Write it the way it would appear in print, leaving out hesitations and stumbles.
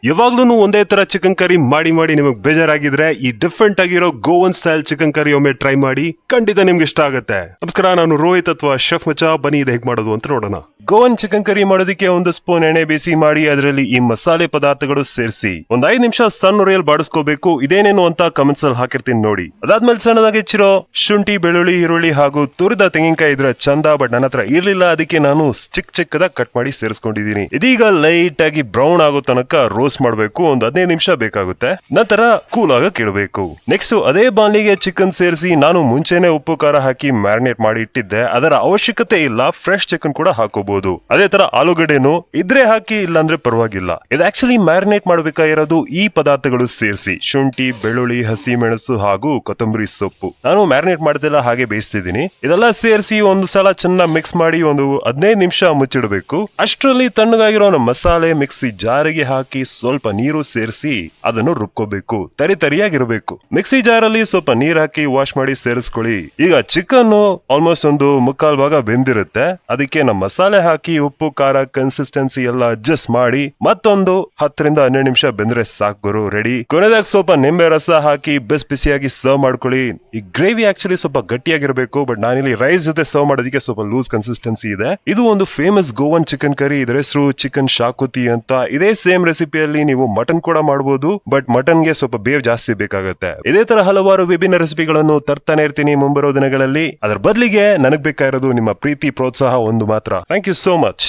ಯಾವಾಗ್ಲೂ ಒಂದೇ ತರ ಚಿಕನ್ ಕರಿ ಮಾಡಿ ನಿಮಗೆ ಬೇಜಾರಾಗಿದ್ರೆ ಈ ಡಿಫ್ರೆಂಟ್ ಆಗಿರೋ ಗೋವನ್ ಸ್ಟೈಲ್ ಚಿಕನ್ ಕರಿ ಒಮ್ಮೆ ಟ್ರೈ ಮಾಡಿ, ಖಂಡಿತ ನಿಮ್ಗೆ ಇಷ್ಟ ಆಗುತ್ತೆ. ನಮಸ್ಕಾರ, ನಾನು ರೋಹಿತ್ ಅಥವಾ ಶೆಫ್ ಮಚಾ. ಬನ್ನಿ ಇದು ಹೇಗೆ ಮಾಡೋದು ಅಂತ ನೋಡೋಣ. ಗೋವನ್ ಚಿಕನ್ ಕರಿ ಮಾಡೋದಕ್ಕೆ 1 ಸ್ಪೂನ್ ಎಣ್ಣೆ ಬೇಯಿಸಿ ಮಾಡಿ ಅದರಲ್ಲಿ ಈ ಮಸಾಲೆ ಪದಾರ್ಥಗಳು ಸೇರಿಸಿ ಒಂದ್ 5 ನಿಮಿಷ ಸಣ್ಣ ಉರಿಯಲ್ಲಿ ಬಾಡಿಸ್ಕೋಬೇಕು. ಇದೇನೇನು ಅಂತ ಕಮೆಂಟ್ಸ್ ಅಲ್ಲಿ ಹಾಕಿರ್ತೀನಿ ನೋಡಿ. ಅದಾದ್ಮೇಲೆ ಸಣ್ಣದಾಗಿ ಹೆಚ್ಚಿರೋ ಶುಂಠಿ, ಬೆಳ್ಳುಳ್ಳಿ, ಈರುಳ್ಳಿ ಹಾಗೂ ತುರಿದ ತೆಂಗಿನಕಾಯಿ ಇದ್ರೆ ಚಂದ, ಬಟ್ ನನ್ನ ಹತ್ರ ಇರ್ಲಿಲ್ಲ, ಅದಕ್ಕೆ ನಾನು ಚಿಕ್ಕದಾಗಿ ಕಟ್ ಮಾಡಿ ಸೇರಿಸ್ಕೊಂಡಿದ್ದೀನಿ. ಇದೀಗ ಲೈಟ್ ಆಗಿ ಬ್ರೌನ್ ಆಗೋ ತನಕ ರೋಸ್ಟ್ ಮಾಡಬೇಕು. ಒಂದು 15 ನಿಮಿಷ ಬೇಕಾಗುತ್ತೆ. ನಂತರ ಕೂಲ್ ಆಗಕ್ಕೆ ಇಡಬೇಕು. ನೆಕ್ಸ್ಟ್ ಅದೇ ಬಾಣ್ಲಿಗೆ ಚಿಕನ್ ಸೇರಿಸಿ ನಾನು ಮುಂಚೆನೆ ಉಪ್ಪು ಖಾರ ಹಾಕಿ ಮ್ಯಾರಿನೇಟ್ ಮಾಡಿ ಇಟ್ಟಿದ್ದೆ. ಅದರ ಅವಶ್ಯಕತೆ ಇಲ್ಲ, ಫ್ರೆಶ್ ಚಿಕನ್ ಕೂಡ ಹಾಕೋಬಹುದು. ಅದೇ ತರ ಆಲೂಗಡ್ಡೆನು ಇದ್ರೆ ಹಾಕಿ, ಇಲ್ಲಾಂದ್ರೆ ಪರವಾಗಿಲ್ಲ. ಇದು ಆಕ್ಚುಲಿ ಮ್ಯಾರಿನೇಟ್ ಮಾಡಬೇಕಾಗಿರೋದು ಈ ಪದಾರ್ಥಗಳು ಸೇರಿಸಿ: ಶುಂಠಿ, ಬೆಳ್ಳುಳ್ಳಿ, ಹಸಿ ಮೆಣಸು ಹಾಗೂ ಕೊತ್ತಂಬರಿ ಸೊಪ್ಪು. ನಾನು ಮ್ಯಾರಿನೇಟ್ ಮಾಡ್ತಿಲ್ಲ, ಹಾಗೆ ಬೇಯಿಸ್ತಿದ್ದೀನಿ. ಇದೆಲ್ಲ ಸೇರಿಸಿ ಒಂದು ಸಲ ಚೆನ್ನಾಗಿ ಮಿಕ್ಸ್ ಮಾಡಿ ಒಂದು 15 ನಿಮಿಷ ಮುಚ್ಚಿಡಬೇಕು. ಅಷ್ಟರಲ್ಲಿ ತಣ್ಣಗಾಗಿರೋ ಮಸಾಲೆ ಮಿಕ್ಸಿ ಜಾರಿಗೆ ಹಾಕಿ ಸ್ವಲ್ಪ ನೀರು ಸೇರಿಸಿ ಅದನ್ನು ರುಬ್ಕೋಬೇಕು. ತರಿಯಾಗಿರ್ಬೇಕು. ಮಿಕ್ಸಿ ಜಾರಲ್ಲಿ ಸ್ವಲ್ಪ ನೀರ್ ಹಾಕಿ ವಾಶ್ ಮಾಡಿ ಸೇರಿಸ್ಕೊಳ್ಳಿ. ಈಗ ಚಿಕನ್ ಆಲ್ಮೋಸ್ಟ್ ಒಂದು 3/4 ಭಾಗ ಬೆಂದಿರುತ್ತೆ. ಅದಕ್ಕೆ ನಮ್ಮ ಮಸಾಲೆ ಹಾಕಿ ಉಪ್ಪು ಖಾರ ಕನ್ಸಿಸ್ಟೆನ್ಸಿ ಎಲ್ಲ ಅಡ್ಜಸ್ಟ್ ಮಾಡಿ ಮತ್ತೊಂದು 10 ರಿಂದ 12 ನಿಮಿಷ ಬೆಂದ್ರೆ ಸಾಕು, ರೆಡಿ. ಕೊನೆದಾಗ ಸ್ವಲ್ಪ ನಿಂಬೆ ರಸ ಹಾಕಿ ಬಿಸಿಯಾಗಿ ಸರ್ವ್ ಮಾಡ್ಕೊಳ್ಳಿ. ಈ ಗ್ರೇವಿ ಆಕ್ಚುಲಿ ಸ್ವಲ್ಪ ಗಟ್ಟಿಯಾಗಿರ್ಬೇಕು, ಬಟ್ ನಾನಿಲ್ಲಿ ರೈಸ್ ಜೊತೆ ಸರ್ವ್ ಮಾಡೋದಕ್ಕೆ ಸ್ವಲ್ಪ ಲೂಸ್ ಕನ್ಸಿಸ್ಟೆನ್ಸಿ ಇದೆ. ಇದು ಒಂದು ಫೇಮಸ್ ಗೋವನ್ ಚಿಕನ್ ಕರಿ. ಇದರ ಹೆಸರು ಚಿಕನ್ ಶಾಕುತಿ ಅಂತ. ಇದೇ ಸೇಮ್ ರೆಸಿಪಿಯಲ್ಲಿ ನೀವು ಮಟನ್ ಕೂಡ ಮಾಡಬಹುದು, ಬಟ್ ಮಟನ್ಗೆ ಸ್ವಲ್ಪ ಬೇವ್ ಜಾಸ್ತಿ ಬೇಕಾಗುತ್ತೆ. ಇದೇ ತರ ಹಲವಾರು ವಿಭಿನ್ನ ರೆಸಿಪಿಗಳನ್ನು ತರ್ತಾನೆ ಇರ್ತೀನಿ ಮುಂಬರೋ ದಿನಗಳಲ್ಲಿ. ಅದರ ಬದಲಿಗೆ ನನಗ್ ಬೇಕಾಗಿರೋದು ನಿಮ್ಮ ಪ್ರೀತಿ, ಪ್ರೋತ್ಸಾಹ ಒಂದು ಮಾತ್ರ. Thank you so much.